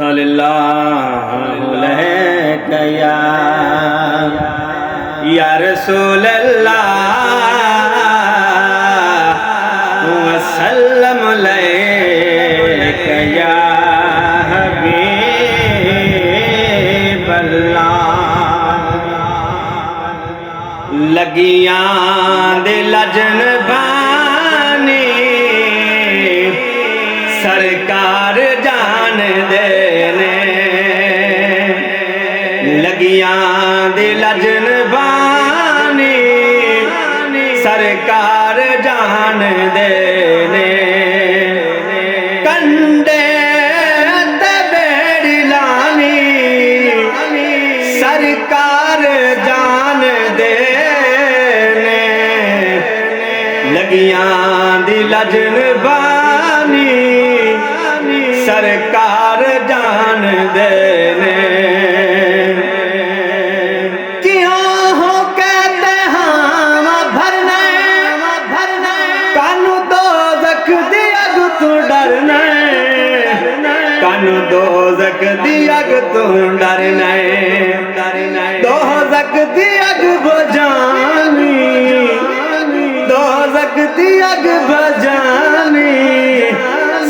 सल्लल्लाहु अलैहि या रसूल अल्लाह वसल्लम अलैका या हबीब अल्लाह। लगियां दे लजन बानी सरकार जान देने, लगियां दे लजन बानी सरकार जान देने। कंडे ते बेड़ी लानी सरकार जान देने, लगियां दी लजन बानी सरकार जान देने। क्यों हो कहते हम भरने कानू दोज़ख दी अग तू डरने, कानू दोज़ख दी अग तू डरने। दोज़ख दी अग बुझानी, दोज़ख दी अग बुझानी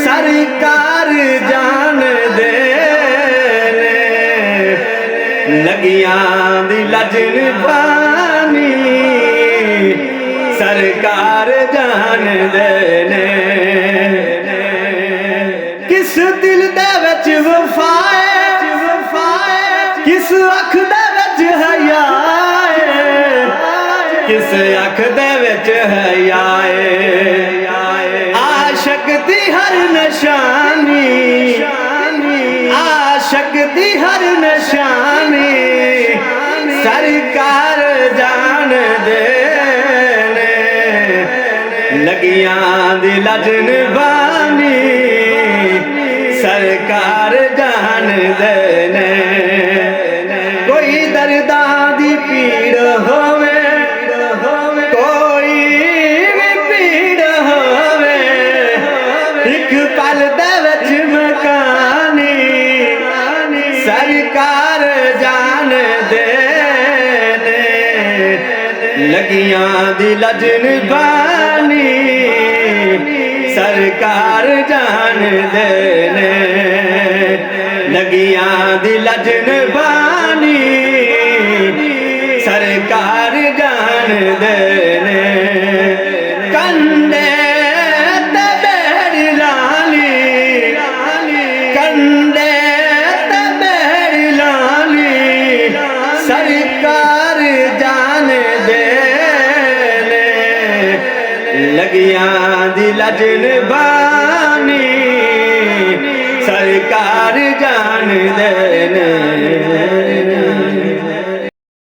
सरकार जान देने, लगियां दी लजन बानी सरकार जान देने। किस दिल दे विच वफा है, किस अख दे विच हया है, किस अख दे विच हया है। आशक दी हर निशानी, आशक दी हर निशानी सरकार जान देने, लगियां दी लजन बानी सरकार जान देने। कोई दर्दां दी पीड़ होवे, कोई भी पीड़ होवे, एक पल दे विच मकानी सरकार जान देने, लगियां दी लजन बानी सरकार जान देने, लगियां दी लजन बानी सरकार जान देने। कंडे ते बेड़ी लानी, कंडे ते बेड़ी लानी सरकार जान देने, लगियां दी लजन बानी सरकार जान देने।